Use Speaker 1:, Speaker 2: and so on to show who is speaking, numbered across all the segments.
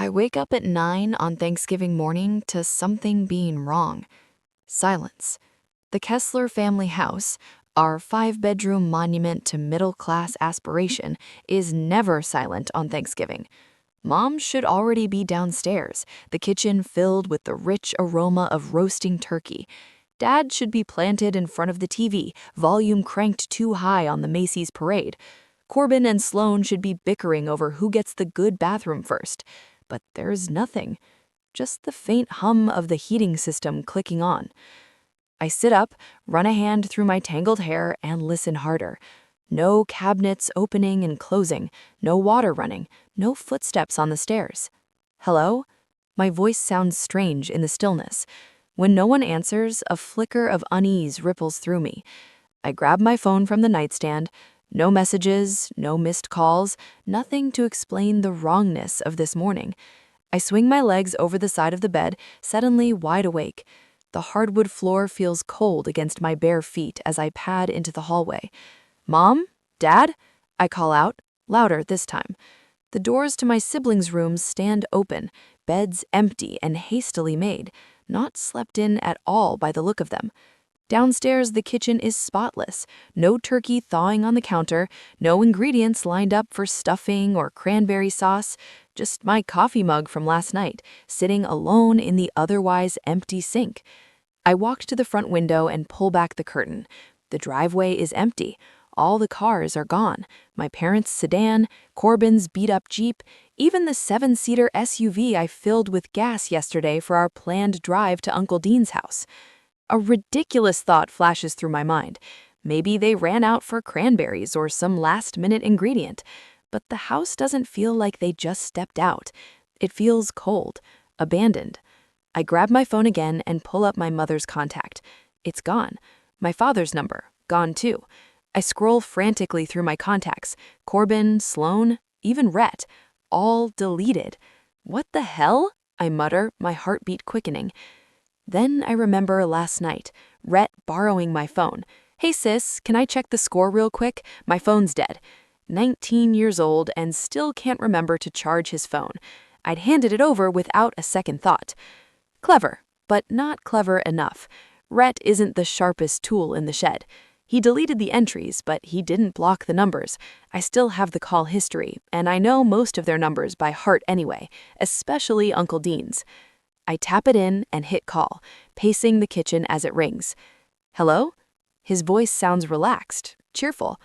Speaker 1: I wake up at 9 on Thanksgiving morning to something being wrong. Silence. The Kessler family house, our 5-bedroom monument to middle-class aspiration, is never silent on Thanksgiving. Mom should already be downstairs, the kitchen filled with the rich aroma of roasting turkey. Dad should be planted in front of the TV, volume cranked too high on the Macy's parade. Corbin and Sloane should be bickering over who gets the good bathroom first. But there's nothing, just the faint hum of the heating system clicking on. I sit up, run a hand through my tangled hair, and listen harder. No cabinets opening and closing, no water running, no footsteps on the stairs. Hello? My voice sounds strange in the stillness. When no one answers, a flicker of unease ripples through me. I grab my phone from the nightstand. No messages, no missed calls, nothing to explain the wrongness of this morning. I swing my legs over the side of the bed, suddenly wide awake. The hardwood floor feels cold against my bare feet as I pad into the hallway. Mom? Dad? I call out, louder this time. The doors to my siblings' rooms stand open, beds empty and hastily made, not slept in at all by the look of them. Downstairs, the kitchen is spotless, no turkey thawing on the counter, no ingredients lined up for stuffing or cranberry sauce, just my coffee mug from last night, sitting alone in the otherwise empty sink. I walk to the front window and pull back the curtain. The driveway is empty. All the cars are gone. My parents' sedan, Corbin's beat-up Jeep, even the 7-seater SUV I filled with gas yesterday for our planned drive to Uncle Dean's house. A ridiculous thought flashes through my mind. Maybe they ran out for cranberries or some last-minute ingredient. But the house doesn't feel like they just stepped out. It feels cold, abandoned. I grab my phone again and pull up my mother's contact. It's gone. My father's number, gone too. I scroll frantically through my contacts. Corbin, Sloane, even Rhett. All deleted. What the hell? I mutter, my heartbeat quickening. Then I remember last night, Rhett borrowing my phone. Hey sis, can I check the score real quick? My phone's dead. 19 years old and still can't remember to charge his phone. I'd handed it over without a second thought. Clever, but not clever enough. Rhett isn't the sharpest tool in the shed. He deleted the entries, but he didn't block the numbers. I still have the call history, and I know most of their numbers by heart anyway, especially Uncle Dean's. I tap it in and hit call, pacing the kitchen as it rings. Hello? His voice sounds relaxed, cheerful.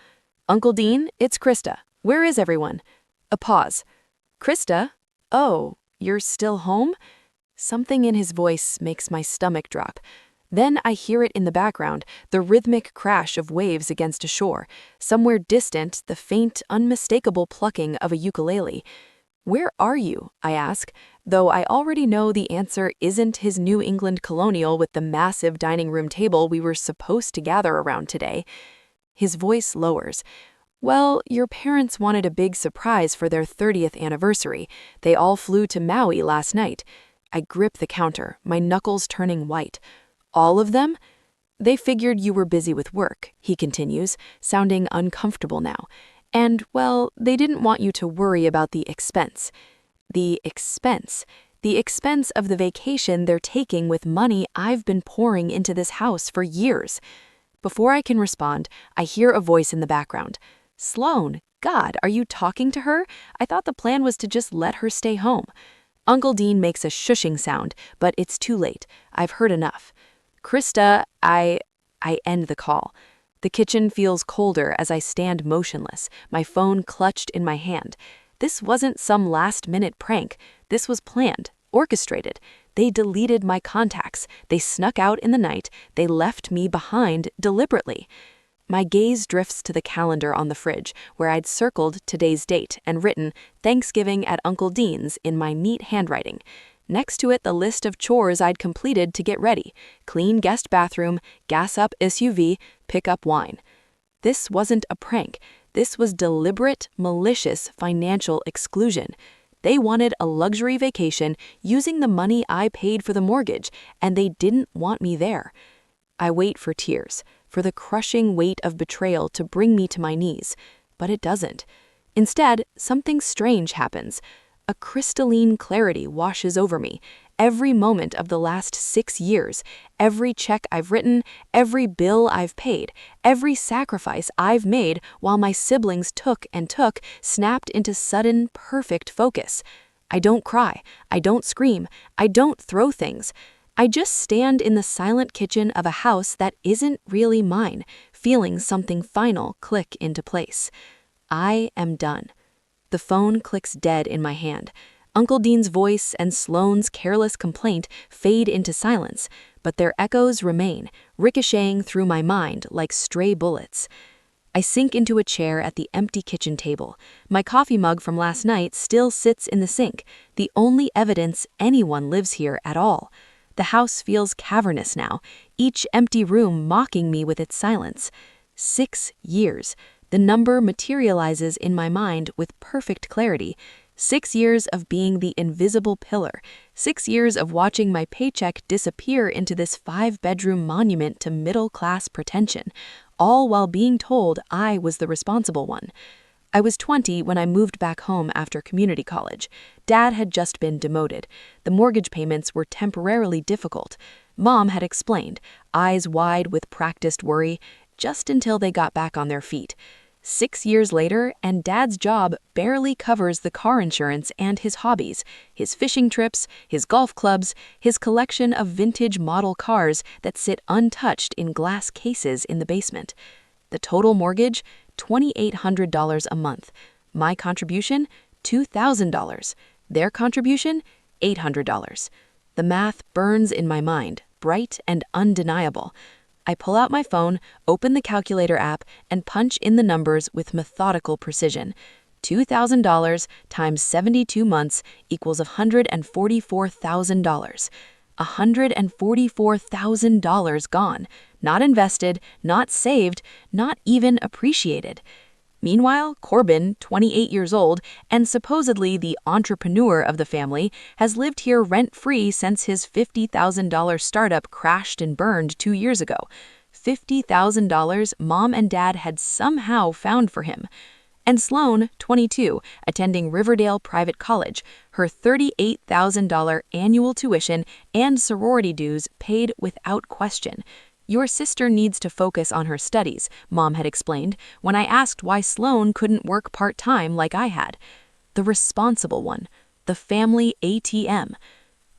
Speaker 1: Uncle Dean, it's Krista. Where is everyone? A pause. Krista? Oh, you're still home? Something in his voice makes my stomach drop. Then I hear it in the background, the rhythmic crash of waves against a shore. Somewhere distant, the faint, unmistakable plucking of a ukulele. Where are you? I ask, though I already know the answer isn't his New England colonial with the massive dining room table we were supposed to gather around today. His voice lowers. Well, your parents wanted a big surprise for their 30th anniversary. They all flew to Maui last night. I grip the counter, my knuckles turning white. All of them? They figured you were busy with work, he continues, sounding uncomfortable now. And, well, they didn't want you to worry about the expense. The expense. The expense of the vacation they're taking with money I've been pouring into this house for years. Before I can respond, I hear a voice in the background. Sloane, God, are you talking to her? I thought the plan was to just let her stay home. Uncle Dean makes a shushing sound, but it's too late. I've heard enough. Krista, I end the call. The kitchen feels colder as I stand motionless, my phone clutched in my hand. This wasn't some last-minute prank. This was planned, orchestrated. They deleted my contacts. They snuck out in the night. They left me behind deliberately. My gaze drifts to the calendar on the fridge, where I'd circled today's date and written Thanksgiving at Uncle Dean's in my neat handwriting. Next to it, the list of chores I'd completed to get ready: clean guest bathroom, gas up SUV, pick up wine. This wasn't a prank. This was deliberate, malicious financial exclusion. They wanted a luxury vacation using the money I paid for the mortgage, and they didn't want me there. I wait for tears, for the crushing weight of betrayal to bring me to my knees, but it doesn't. Instead, something strange happens. A crystalline clarity washes over me. Every moment of the last 6 years, every check I've written, every bill I've paid, every sacrifice I've made while my siblings took and took, snapped into sudden, perfect focus. I don't cry. I don't scream. I don't throw things. I just stand in the silent kitchen of a house that isn't really mine, feeling something final click into place. I am done. The phone clicks dead in my hand. Uncle Dean's voice and Sloane's careless complaint fade into silence, but their echoes remain, ricocheting through my mind like stray bullets. I sink into a chair at the empty kitchen table. My coffee mug from last night still sits in the sink, the only evidence anyone lives here at all. The house feels cavernous now, each empty room mocking me with its silence. 6 years. The number materializes in my mind with perfect clarity. 6 years of being the invisible pillar. 6 years of watching my paycheck disappear into this 5-bedroom monument to middle-class pretension, all while being told I was the responsible one. I was 20 when I moved back home after community college. Dad had just been demoted. The mortgage payments were temporarily difficult. Mom had explained, eyes wide with practiced worry, just until they got back on their feet. 6 years later, and Dad's job barely covers the car insurance and his hobbies, his fishing trips, his golf clubs, his collection of vintage model cars that sit untouched in glass cases in the basement. The total mortgage, $2,800 a month. My contribution, $2,000. Their contribution, $800. The math burns in my mind, bright and undeniable. I pull out my phone, open the calculator app, and punch in the numbers with methodical precision. $2,000 times 72 months equals $144,000. $144,000 gone, not invested, not saved, not even appreciated. Meanwhile, Corbin, 28 years old, and supposedly the entrepreneur of the family, has lived here rent-free since his $50,000 startup crashed and burned 2 years ago. $50,000 Mom and Dad had somehow found for him. And Sloane, 22, attending Riverdale Private College, her $38,000 annual tuition and sorority dues paid without question. Your sister needs to focus on her studies, Mom had explained when I asked why Sloane couldn't work part-time like I had. The responsible one, the family ATM.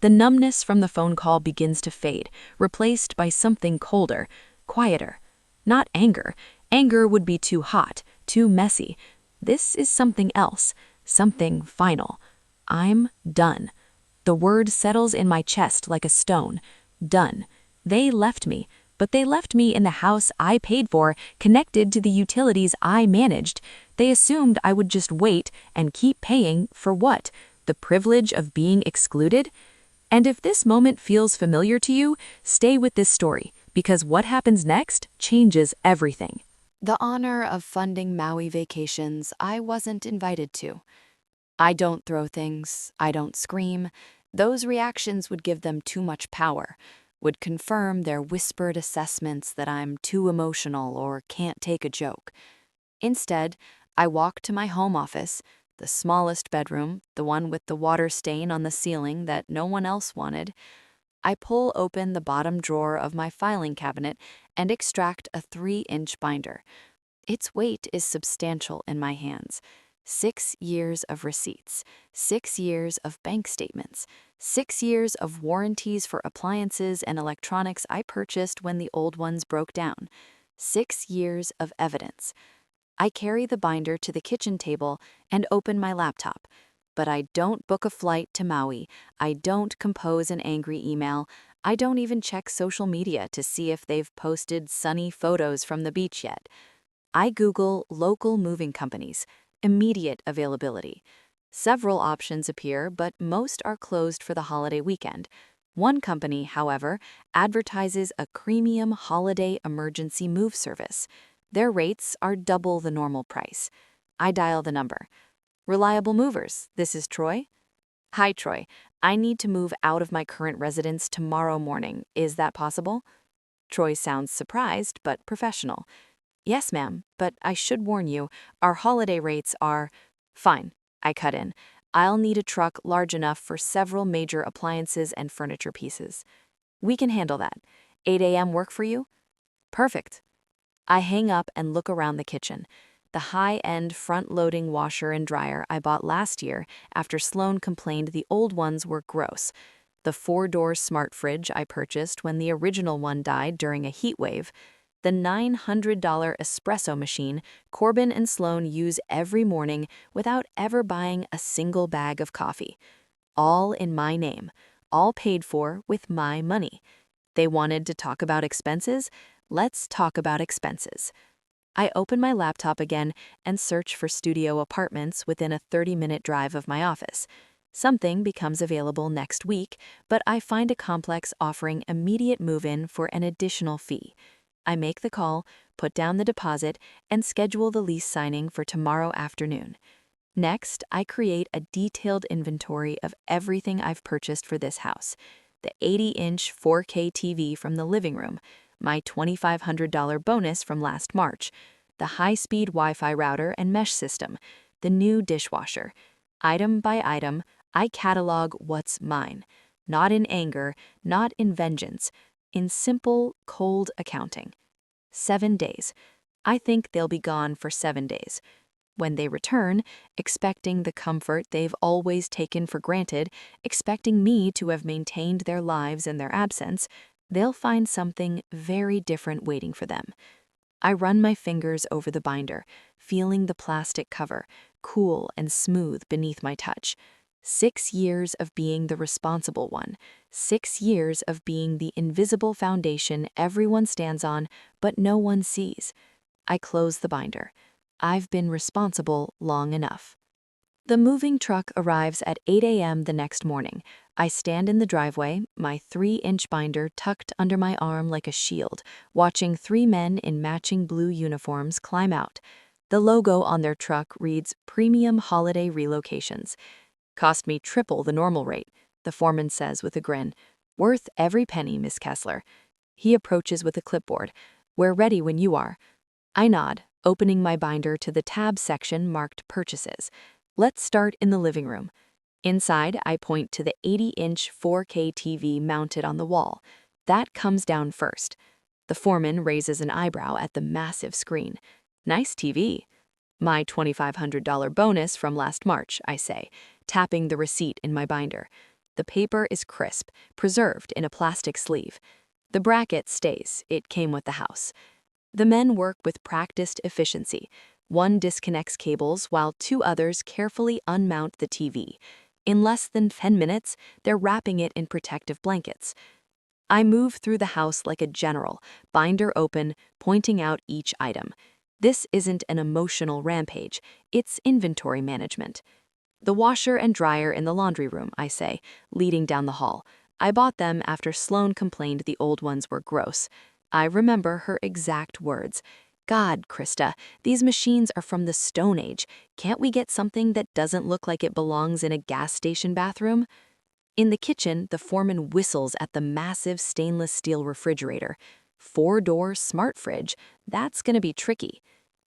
Speaker 1: The numbness from the phone call begins to fade, replaced by something colder, quieter. Not anger. Anger would be too hot, too messy. This is something else, something final. I'm done. The word settles in my chest like a stone. Done. They left me, but they left me in the house I paid for, connected to the utilities I managed. They assumed I would just wait and keep paying for what? The privilege of being excluded? And if this moment feels familiar to you, stay with this story, because what happens next changes everything. The honor of funding Maui vacations I wasn't invited to. I don't throw things, I don't scream. Those reactions would give them too much power, would confirm their whispered assessments that I'm too emotional or can't take a joke. Instead, I walk to my home office, the smallest bedroom, the one with the water stain on the ceiling that no one else wanted. I pull open the bottom drawer of my filing cabinet and extract a 3-inch binder. Its weight is substantial in my hands. 6 years of receipts, 6 years of bank statements, 6 years of warranties for appliances and electronics I purchased when the old ones broke down. 6 years of evidence. I carry the binder to the kitchen table and open my laptop. But I don't book a flight to Maui. I don't compose an angry email. I don't even check social media to see if they've posted sunny photos from the beach yet. I Google local moving companies, immediate availability. Several options appear, but most are closed for the holiday weekend. One company, however, advertises a premium holiday emergency move service. Their rates are double the normal price. I dial the number. Reliable Movers, this is Troy. Hi, Troy. I need to move out of my current residence tomorrow morning. Is that possible? Troy sounds surprised, but professional. Yes, ma'am, but I should warn you, our holiday rates are… Fine, I cut in. I'll need a truck large enough for several major appliances and furniture pieces. We can handle that. 8 a.m. work for you? Perfect. I hang up and look around the kitchen. The high-end front-loading washer and dryer I bought last year after Sloan complained the old ones were gross. The 4-door smart fridge I purchased when the original one died during a heat wave. The $900 espresso machine Corbin and Sloan use every morning without ever buying a single bag of coffee. All in my name, all paid for with my money. They wanted to talk about expenses? Let's talk about expenses. I open my laptop again and search for studio apartments within a 30-minute drive of my office. Something becomes available next week, but I find a complex offering immediate move-in for an additional fee. I make the call, put down the deposit, and schedule the lease signing for tomorrow afternoon. Next, I create a detailed inventory of everything I've purchased for this house. The 80-inch 4K TV from the living room, my $2,500 bonus from last March, the high-speed Wi-Fi router and mesh system, the new dishwasher. Item by item, I catalog what's mine. Not in anger, not in vengeance, in simple, cold accounting. 7 days. I think they'll be gone for 7 days. When they return, expecting the comfort they've always taken for granted, expecting me to have maintained their lives in their absence, they'll find something very different waiting for them. I run my fingers over the binder, feeling the plastic cover, cool and smooth beneath my touch. 6 years of being the responsible one, 6 years of being the invisible foundation everyone stands on, but no one sees. I close the binder. I've been responsible long enough. The moving truck arrives at 8 a.m. the next morning. I stand in the driveway, my 3-inch binder tucked under my arm like a shield, watching 3 men in matching blue uniforms climb out. The logo on their truck reads Premium Holiday Relocations. Cost me triple the normal rate, the foreman says with a grin. Worth every penny, Miss Kessler. He approaches with a clipboard. We're ready when you are. I nod, opening my binder to the tab section marked Purchases. Let's start in the living room. Inside, I point to the 80-inch 4K TV mounted on the wall. That comes down first. The foreman raises an eyebrow at the massive screen. Nice TV. My $2,500 bonus from last March, I say, tapping the receipt in my binder. The paper is crisp, preserved in a plastic sleeve. The bracket stays. It came with the house. The men work with practiced efficiency. One disconnects cables while 2 others carefully unmount the TV. In less than 10 minutes, they're wrapping it in protective blankets. I move through the house like a general, binder open, pointing out each item. This isn't an emotional rampage, it's inventory management. The washer and dryer in the laundry room, I say, leading down the hall. I bought them after Sloan complained the old ones were gross. I remember her exact words. God, Krista, these machines are from the Stone Age. Can't we get something that doesn't look like it belongs in a gas station bathroom? In the kitchen, the foreman whistles at the massive stainless steel refrigerator. 4-door smart fridge, that's gonna be tricky.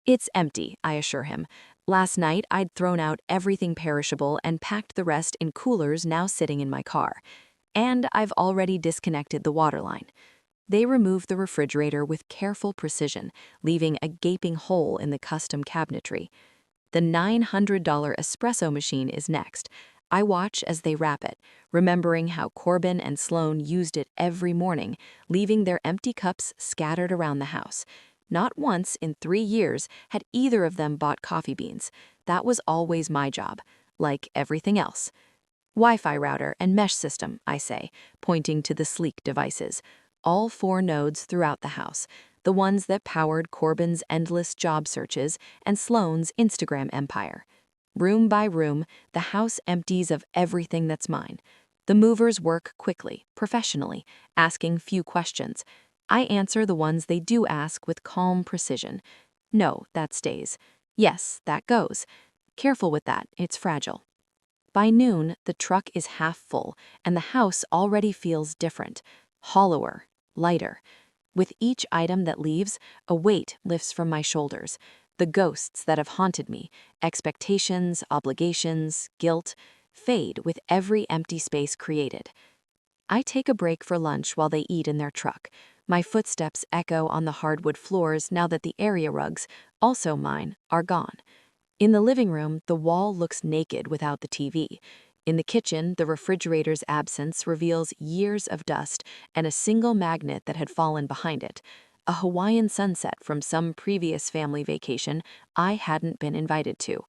Speaker 1: It's empty, I assure him. Last night, I'd thrown out everything perishable and packed the rest in coolers now sitting in my car. And I've already disconnected the water line. They remove the refrigerator with careful precision, leaving a gaping hole in the custom cabinetry. The $900 espresso machine is next. I watch as they wrap it, remembering how Corbin and Sloan used it every morning, leaving their empty cups scattered around the house. Not once in 3 years had either of them bought coffee beans. That was always my job, like everything else. Wi-Fi router and mesh system, I say, pointing to the sleek devices. All 4 nodes throughout the house, the ones that powered Corbin's endless job searches and Sloan's Instagram empire. Room by room, the house empties of everything that's mine. The movers work quickly, professionally, asking few questions. I answer the ones they do ask with calm precision. No, that stays. Yes, that goes. Careful with that, it's fragile. By noon, the truck is half full, and the house already feels different, hollower, lighter. With each item that leaves, a weight lifts from my shoulders. The ghosts that have haunted me, expectations, obligations, guilt, fade with every empty space created. I take a break for lunch while they eat in their truck. My footsteps echo on the hardwood floors now that the area rugs, also mine, are gone. In the living room, the wall looks naked without the TV. In the kitchen, the refrigerator's absence reveals years of dust and a single magnet that had fallen behind it. A Hawaiian sunset from some previous family vacation I hadn't been invited to.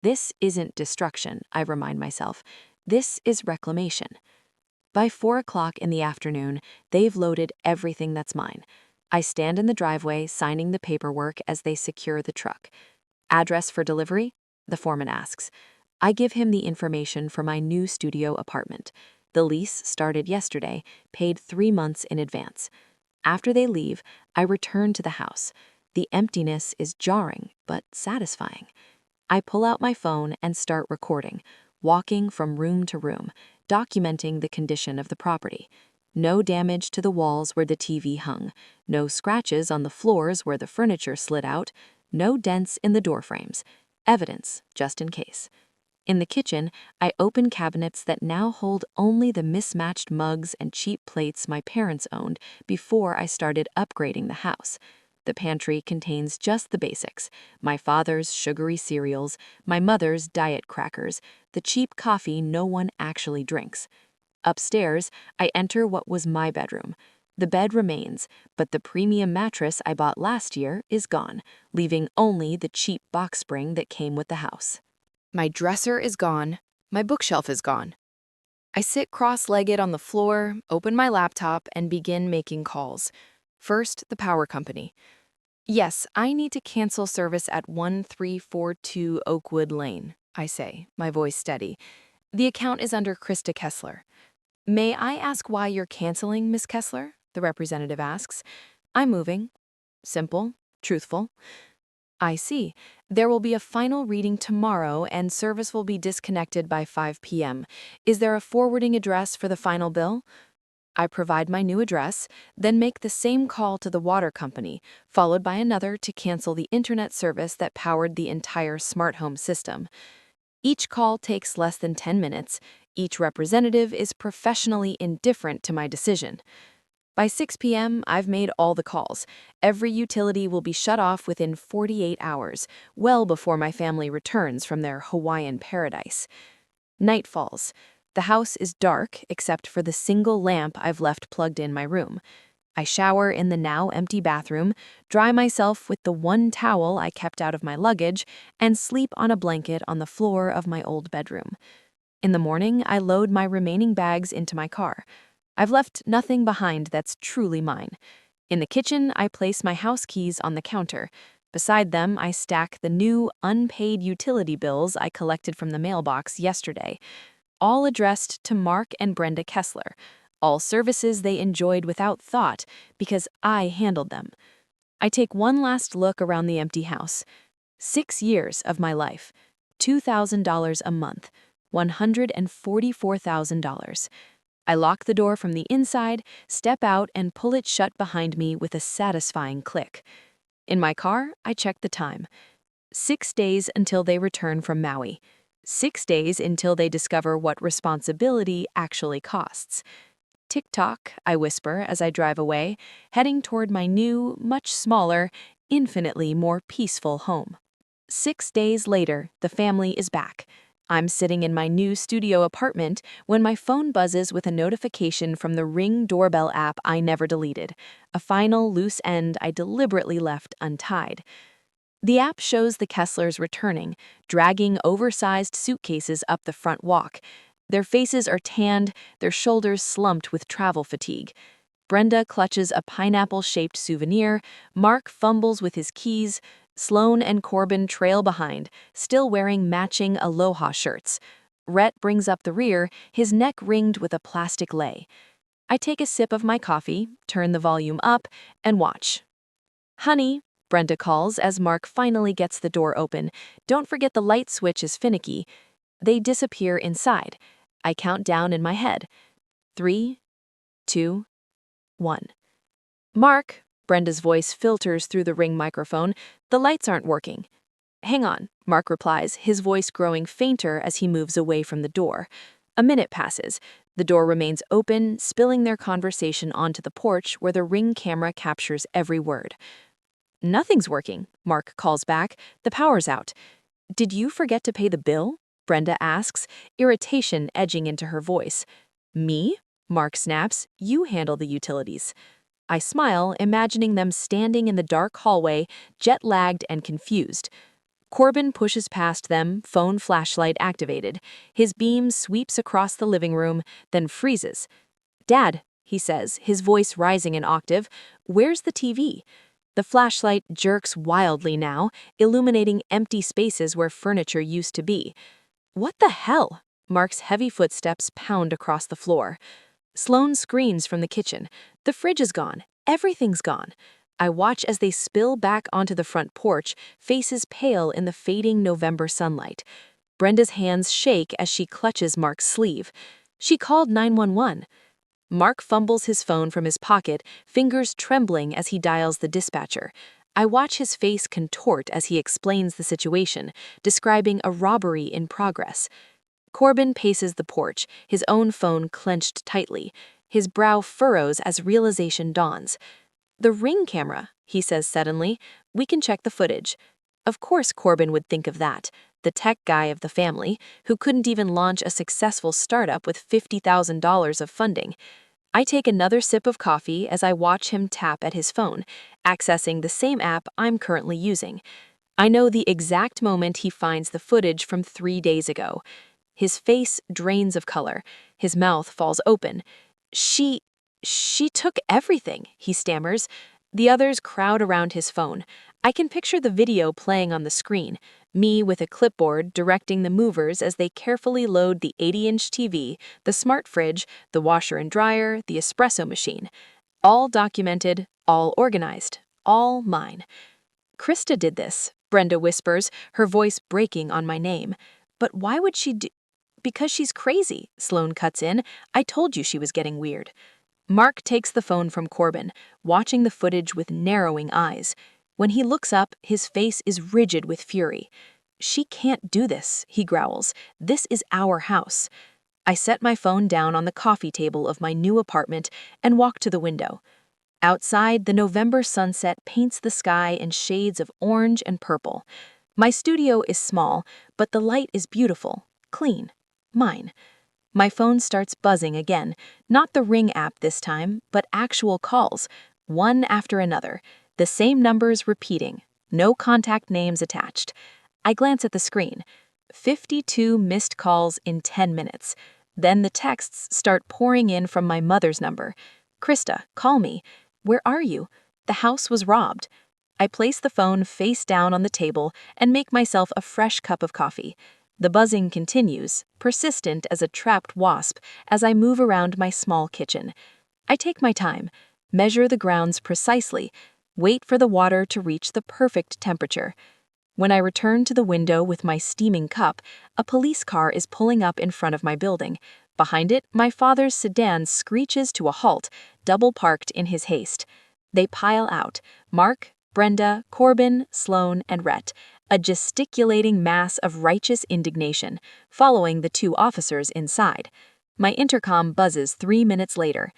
Speaker 1: This isn't destruction, I remind myself. This is reclamation. By 4 o'clock in the afternoon, they've loaded everything that's mine. I stand in the driveway, signing the paperwork as they secure the truck. Address for delivery? The foreman asks. I give him the information for my new studio apartment. The lease started yesterday, paid 3 months in advance. After they leave, I return to the house. The emptiness is jarring, but satisfying. I pull out my phone and start recording, walking from room to room, documenting the condition of the property. No damage to the walls where the TV hung, no scratches on the floors where the furniture slid out, no dents in the door frames. Evidence, just in case. In the kitchen, I open cabinets that now hold only the mismatched mugs and cheap plates my parents owned before I started upgrading the house. The pantry contains just the basics: my father's sugary cereals, my mother's diet crackers, the cheap coffee no one actually drinks. Upstairs, I enter what was my bedroom. The bed remains, but the premium mattress I bought last year is gone, leaving only the cheap box spring that came with the house. My dresser is gone. My bookshelf is gone. I sit cross-legged on the floor, open my laptop, and begin making calls. First, the power company. Yes, I need to cancel service at 1342 Oakwood Lane, I say, my voice steady. The account is under Krista Kessler. May I ask why you're canceling, Miss Kessler? The representative asks. I'm moving. Simple, truthful. I see. There will be a final reading tomorrow and service will be disconnected by 5 p.m. Is there a forwarding address for the final bill? I provide my new address, then make the same call to the water company, followed by another to cancel the internet service that powered the entire smart home system. Each call takes less than 10 minutes. Each representative is professionally indifferent to my decision. By 6 p.m., I've made all the calls. Every utility will be shut off within 48 hours, well before my family returns from their Hawaiian paradise. Night falls. The house is dark except for the single lamp I've left plugged in my room. I shower in the now empty bathroom, dry myself with the one towel I kept out of my luggage, and sleep on a blanket on the floor of my old bedroom. In the morning, I load my remaining bags into my car. I've left nothing behind that's truly mine. In the kitchen, I place my house keys on the counter. Beside them, I stack the new, unpaid utility bills I collected from the mailbox yesterday, all addressed to Mark and Brenda Kessler, all services they enjoyed without thought because I handled them. I take one last look around the empty house. 6 years of my life, $2,000 a month, $144,000. I lock the door from the inside, step out, and pull it shut behind me with a satisfying click. In my car, I check the time. 6 days until they return from Maui. 6 days until they discover what responsibility actually costs. Tick-tock, I whisper as I drive away, heading toward my new, much smaller, infinitely more peaceful home. 6 days later, the family is back. I'm sitting in my new studio apartment when my phone buzzes with a notification from the Ring doorbell app I never deleted, a final loose end I deliberately left untied. The app shows the Kesslers returning, dragging oversized suitcases up the front walk. Their faces are tanned, their shoulders slumped with travel fatigue. Brenda clutches a pineapple-shaped souvenir, Mark fumbles with his keys, Sloan and Corbin trail behind, still wearing matching Aloha shirts. Rhett brings up the rear, his neck ringed with a plastic lei. I take a sip of my coffee, turn the volume up, and watch. Honey, Brenda calls as Mark finally gets the door open. Don't forget the light switch is finicky. They disappear inside. I count down in my head. 3, 2, 1. Mark, Brenda's voice filters through the Ring microphone. "The lights aren't working." "Hang on," Mark replies, his voice growing fainter as he moves away from the door. A minute passes. The door remains open, spilling their conversation onto the porch where the Ring camera captures every word. "Nothing's working," Mark calls back. "The power's out." "Did you forget to pay the bill?" Brenda asks, irritation edging into her voice. "Me?" Mark snaps. "You handle the utilities." I smile, imagining them standing in the dark hallway, jet-lagged and confused. Corbin pushes past them, phone flashlight activated. His beam sweeps across the living room, then freezes. "Dad," he says, his voice rising an octave, "where's the TV?" The flashlight jerks wildly now, illuminating empty spaces where furniture used to be. "What the hell?" Mark's heavy footsteps pound across the floor. Sloane screams from the kitchen. "The fridge is gone. Everything's gone." I watch as they spill back onto the front porch, faces pale in the fading November sunlight. Brenda's hands shake as she clutches Mark's sleeve. "She called 911. Mark fumbles his phone from his pocket, fingers trembling as he dials the dispatcher. I watch his face contort as he explains the situation, describing a robbery in progress. Corbin paces the porch, his own phone clenched tightly. His brow furrows as realization dawns. "The Ring camera," he says suddenly. "We can check the footage." Of course Corbin would think of that, the tech guy of the family, who couldn't even launch a successful startup with $50,000 of funding. I take another sip of coffee as I watch him tap at his phone, accessing the same app I'm currently using. I know the exact moment he finds the footage from 3 days ago. His face drains of color. His mouth falls open. She took everything," he stammers. The others crowd around his phone. I can picture the video playing on the screen, me with a clipboard directing the movers as they carefully load the 80-inch TV, the smart fridge, the washer and dryer, the espresso machine. All documented, all organized, all mine. "Krista did this," Brenda whispers, her voice breaking on my name. "But why would she do—" "Because she's crazy," Sloane cuts in. "I told you she was getting weird." Mark takes the phone from Corbin, watching the footage with narrowing eyes. When he looks up, his face is rigid with fury. "She can't do this," he growls. "This is our house." I set my phone down on the coffee table of my new apartment and walk to the window. Outside, the November sunset paints the sky in shades of orange and purple. My studio is small, but the light is beautiful, clean, mine. My phone starts buzzing again, not the Ring app this time, but actual calls, one after another, the same numbers repeating, no contact names attached. I glance at the screen. 52 missed calls in 10 minutes. Then the texts start pouring in from my mother's number. "Krista, call me. Where are you? The house was robbed." I place the phone face down on the table and make myself a fresh cup of coffee. The buzzing continues, persistent as a trapped wasp, as I move around my small kitchen. I take my time, measure the grounds precisely, wait for the water to reach the perfect temperature. When I return to the window with my steaming cup, a police car is pulling up in front of my building. Behind it, my father's sedan screeches to a halt, double parked in his haste. They pile out, Mark, Brenda, Corbin, Sloane, and Rhett, a gesticulating mass of righteous indignation, following the 2 officers inside. My intercom buzzes 3 minutes later.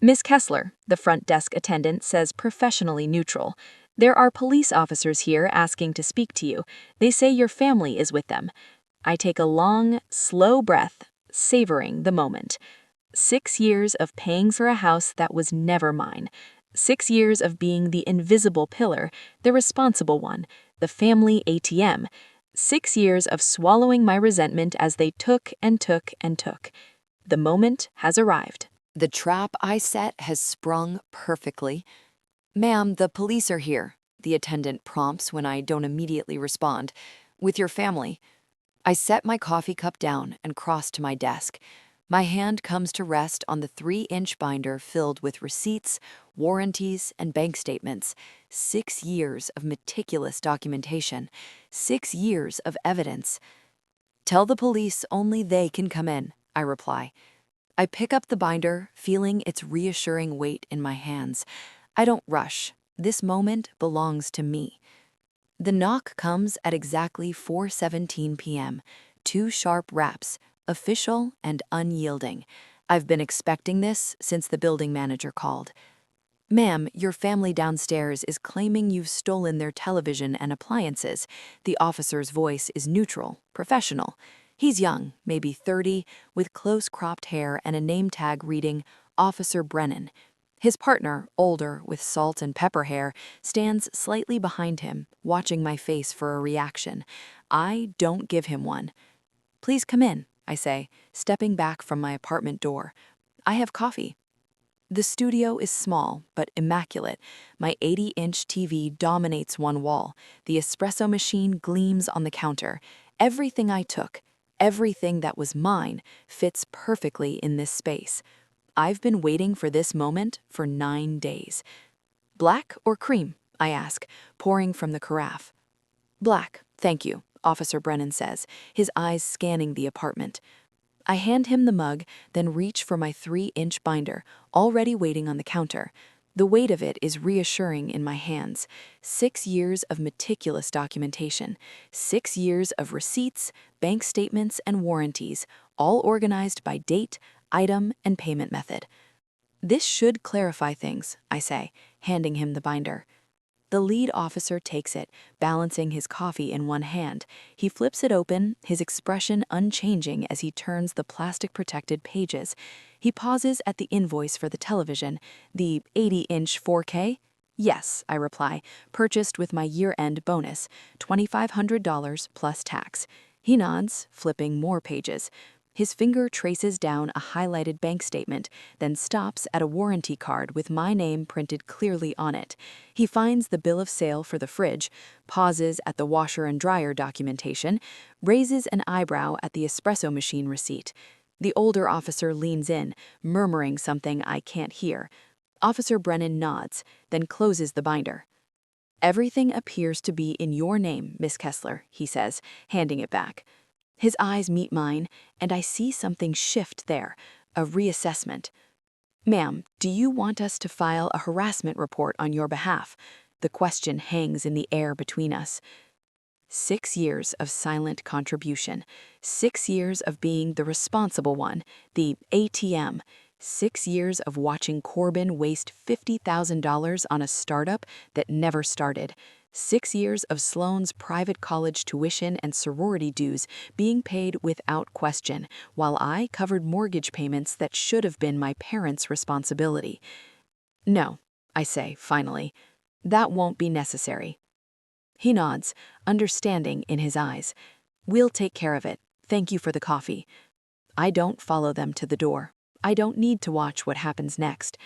Speaker 1: "Miss Kessler," the front desk attendant says professionally neutral. "There are police officers here asking to speak to you. They say your family is with them." I take a long, slow breath, savoring the moment. 6 years of paying for a house that was never mine. 6 years of being the invisible pillar, the responsible one, the family ATM. 6 years of swallowing my resentment as they took and took and took. The moment has arrived.
Speaker 2: The trap I set has sprung perfectly. "Ma'am, the police are here," the attendant prompts when I don't immediately respond. "With your family." I set my coffee cup down and cross to my desk. My hand comes to rest on the 3-inch binder filled with receipts, warranties, and bank statements. 6 years of meticulous documentation. 6 years of evidence. "Tell the police only they can come in," I reply. I pick up the binder, feeling its reassuring weight in my hands. I don't rush, This moment belongs to me. The knock comes at exactly 4:17 p.m. Two sharp raps, official and unyielding. I've been expecting this since the building manager called. Ma'am, your family downstairs is claiming you've stolen their television and appliances. The officer's voice is neutral, professional. He's young, maybe 30, with close cropped hair and a name tag reading Officer Brennan. His partner, older, with salt and pepper hair, stands slightly behind him, watching my face for a reaction. I don't give him one. Please come in, I say, stepping back from my apartment door. I have coffee. The studio is small, but immaculate. My 80-inch TV dominates one wall. The espresso machine gleams on the counter. Everything I took, everything that was mine, fits perfectly in this space. I've been waiting for this moment for 9 days. Black or cream? I ask, pouring from the carafe. Black, thank you, Officer Brennan says, his eyes scanning the apartment. I hand him the mug, then reach for my 3-inch binder, already waiting on the counter. The weight of it is reassuring in my hands. 6 years of meticulous documentation, 6 years of receipts, bank statements, and warranties, all organized by date, item, and payment method. This should clarify things, I say, handing him the binder. The lead officer takes it, balancing his coffee in one hand. He flips it open, his expression unchanging as he turns the plastic-protected pages. He pauses at the invoice for the television, the 80-inch 4K. Yes, I reply, purchased with my year-end bonus, $2,500 plus tax. He nods, flipping more pages. His finger traces down a highlighted bank statement, then stops at a warranty card with my name printed clearly on it. He finds the bill of sale for the fridge, pauses at the washer and dryer documentation, raises an eyebrow at the espresso machine receipt. The older officer leans in, murmuring something I can't hear. Officer Brennan nods, then closes the binder. Everything appears to be in your name, Miss Kessler, he says, handing it back. His eyes meet mine, and I see something shift there, a reassessment. Ma'am, do you want us to file a harassment report on your behalf? The question hangs in the air between us. 6 years of silent contribution, 6 years of being the responsible one, the ATM, 6 years of watching Corbin waste $50,000 on a startup that never started. 6 years of Sloane's private college tuition and sorority dues being paid without question, while I covered mortgage payments that should have been my parents' responsibility. No, I say, finally. That won't be necessary. He nods, understanding in his eyes. We'll take care of it. Thank you for the coffee. I don't follow them to the door. I don't need to watch what happens next.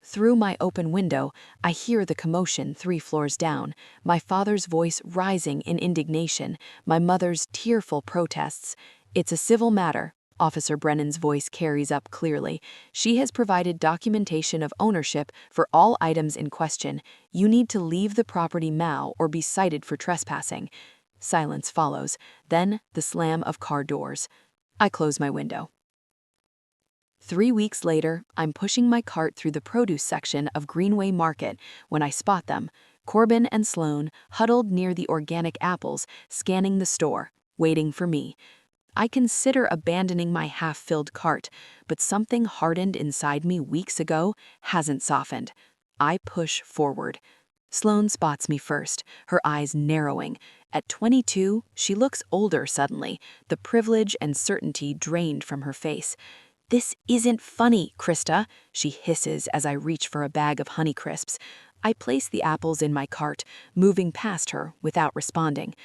Speaker 2: Through my open window, I hear the commotion 3 floors down, my father's voice rising in indignation, my mother's tearful protests. It's a civil matter, Officer Brennan's voice carries up clearly. She has provided documentation of ownership for all items in question. You need to leave the property now or be cited for trespassing. Silence follows, then the slam of car doors. I close my window. 3 weeks later, I'm pushing my cart through the produce section of Greenway Market when I spot them, Corbin and Sloane, huddled near the organic apples, scanning the store, waiting for me. I consider abandoning my half-filled cart, but something hardened inside me weeks ago hasn't softened. I push forward. Sloane spots me first, her eyes narrowing. At 22, she looks older suddenly, the privilege and certainty drained from her face. This isn't funny, Krista, she hisses as I reach for a bag of Honeycrisps. I place the apples in my cart, moving past her without responding.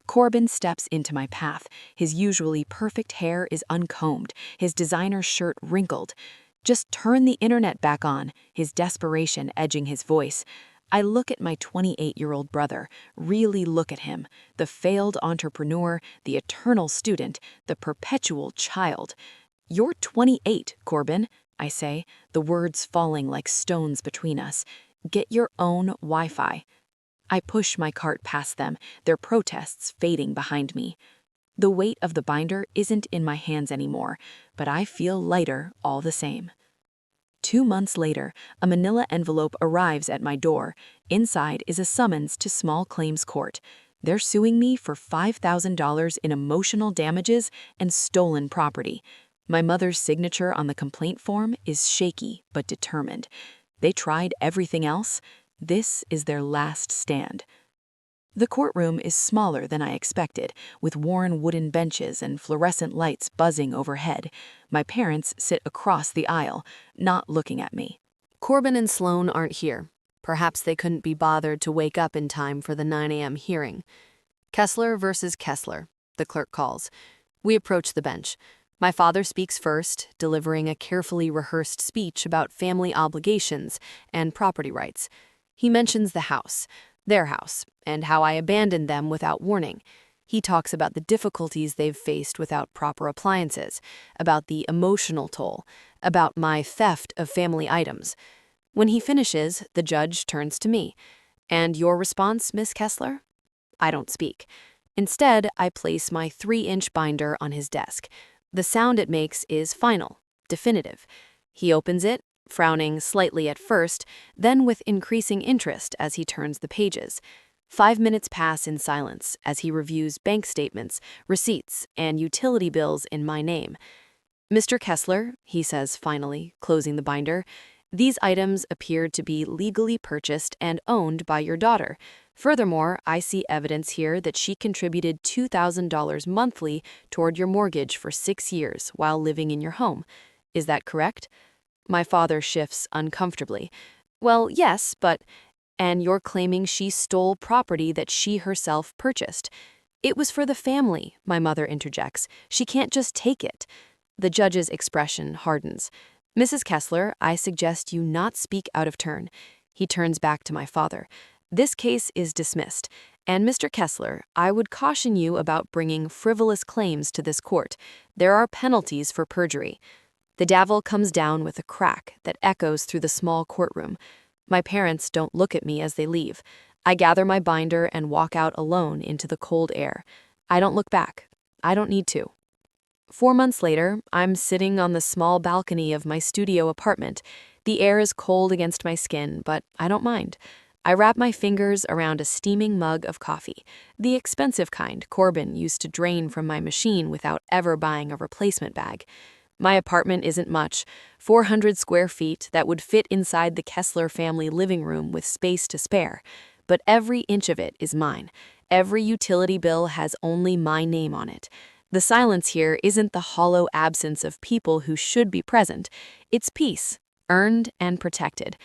Speaker 2: Corbin steps into my path. His usually perfect hair is uncombed, his designer shirt wrinkled. Just turn the internet back on, his desperation edging his voice. I look at my 28-year-old brother, really look at him, the failed entrepreneur, the eternal student, the perpetual child. You're 28, Corbin, I say, the words falling like stones between us. Get your own Wi-Fi. I push my cart past them, their protests fading behind me. The weight of the binder isn't in my hands anymore, but I feel lighter all the same.
Speaker 1: 2 months later, a manila envelope arrives at my door. Inside is a summons to small claims court. They're suing me for $5,000 in emotional damages and stolen property. My mother's signature on the complaint form is shaky but determined. They tried everything else. This is their last stand. The courtroom is smaller than I expected, with worn wooden benches and fluorescent lights buzzing overhead. My parents sit across the aisle, not looking at me.
Speaker 2: Corbin and Sloan aren't here. Perhaps they couldn't be bothered to wake up in time for the 9 a.m. hearing. Kessler versus Kessler, the clerk calls. We approach the bench. My father speaks first, delivering a carefully rehearsed speech about family obligations and property rights. He mentions the house, their house, and how I abandoned them without warning. He talks about the difficulties they've faced without proper appliances, about the emotional toll, about my theft of family items. When he finishes, the judge turns to me. And your response, Miss Kessler? I don't speak. Instead, I place my 3-inch binder on his desk. The sound it makes is final, definitive. He opens it, frowning slightly at first, then with increasing interest as he turns the pages. 5 minutes pass in silence as he reviews bank statements, receipts, and utility bills in my name. Mr. Kessler, he says finally, closing the binder, these items appear to be legally purchased and owned by your daughter. Furthermore, I see evidence here that she contributed $2,000 monthly toward your mortgage for 6 years while living in your home. Is that correct? My father shifts uncomfortably. Well, yes, but... And you're claiming she stole property that she herself purchased. It was for the family, my mother interjects. She can't just take it. The judge's expression hardens. Mrs. Kessler, I suggest you not speak out of turn. He turns back to my father. This case is dismissed. And Mr. Kessler, I would caution you about bringing frivolous claims to this court. There are penalties for perjury. The gavel comes down with a crack that echoes through the small courtroom. My parents don't look at me as they leave. I gather my binder and walk out alone into the cold air. I don't look back. I don't need to. 4 months later, I'm sitting on the small balcony of my studio apartment. The air is cold against my skin, but I don't mind. I wrap my fingers around a steaming mug of coffee, the expensive kind Corbin used to drain from my machine without ever buying a replacement bag. My apartment isn't much, 400 square feet that would fit inside the Kessler family living room with space to spare. But every inch of it is mine. Every utility bill has only my name on it. The silence here isn't the hollow absence of people who should be present. It's peace, earned and protected.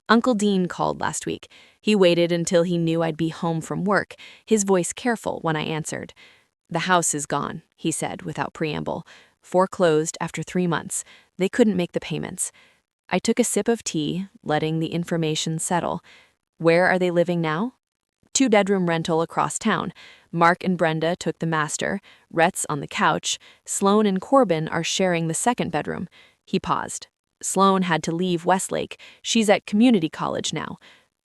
Speaker 2: Uncle Dean called last week. He waited until he knew I'd be home from work, his voice careful when I answered. The house is gone, he said without preamble. Foreclosed after 3 months. They couldn't make the payments. I took a sip of tea, letting the information settle. Where are they living now? 2-bedroom rental across town. Mark and Brenda took the master, Rhett's on the couch. Sloan and Corbin are sharing the 2nd bedroom. He paused. Sloan had to leave Westlake. She's at community college now.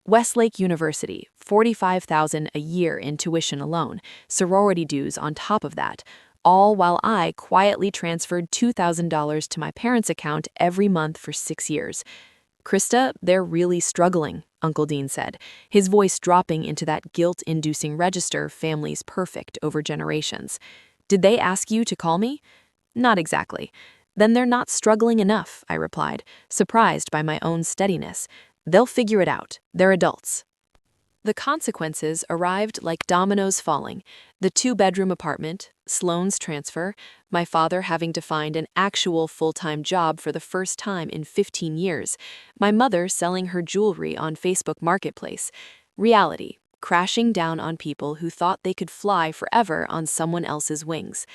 Speaker 2: Westlake University, $45,000 a year in tuition alone, sorority dues on top of that. All while I quietly transferred $2,000 to my parents' account every month for 6 years. Krista, they're really struggling, Uncle Dean said, his voice dropping into that guilt-inducing register families perfect over generations. Did they ask you to call me? Not exactly. Then they're not struggling enough, I replied, surprised by my own steadiness. They'll figure it out. They're adults. The consequences arrived like dominoes falling. The 2-bedroom apartment, Sloan's transfer, my father having to find an actual full-time job for the first time in 15 years, my mother selling her jewelry on Facebook Marketplace. Reality, crashing down on people who thought they could fly forever on someone else's wings.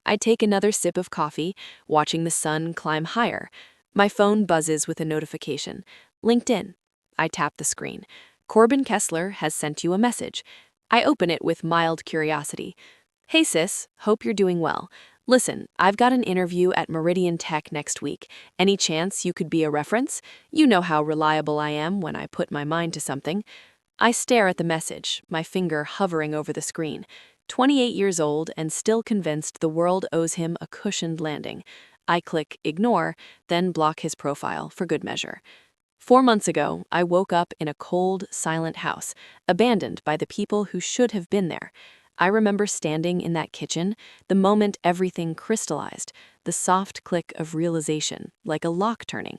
Speaker 2: I take another sip of coffee, watching the sun climb higher. My phone buzzes with a notification. LinkedIn. I tap the screen. Corbin Kessler has sent you a message. I open it with mild curiosity. Hey sis, hope you're doing well. Listen, I've got an interview at Meridian Tech next week. Any chance you could be a reference? You know how reliable I am when I put my mind to something. I stare at the message, my finger hovering over the screen. 28 years old and still convinced the world owes him a cushioned landing.
Speaker 3: I click Ignore, then block his profile for good measure. 4 months ago, I woke up in a cold, silent house, abandoned by the people who should have been there. I remember standing in that kitchen, the moment everything crystallized, the soft click of realization, like a lock turning.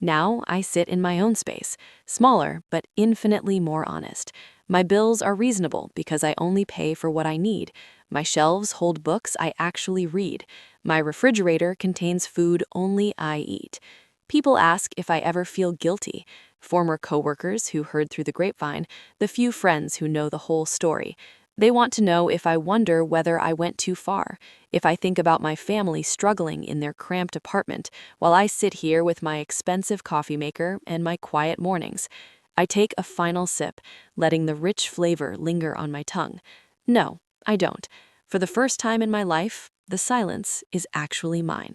Speaker 3: Now I sit in my own space, smaller but infinitely more honest. My bills are reasonable because I only pay for what I need. My shelves hold books I actually read. My refrigerator contains food only I eat. People ask if I ever feel guilty. Former coworkers who heard through the grapevine, the few friends who know the whole story. They want to know if I wonder whether I went too far, if I think about my family struggling in their cramped apartment while I sit here with my expensive coffee maker and my quiet mornings. I take a final sip, letting the rich flavor linger on my tongue. No, I don't. For the first time in my life, the silence is actually mine.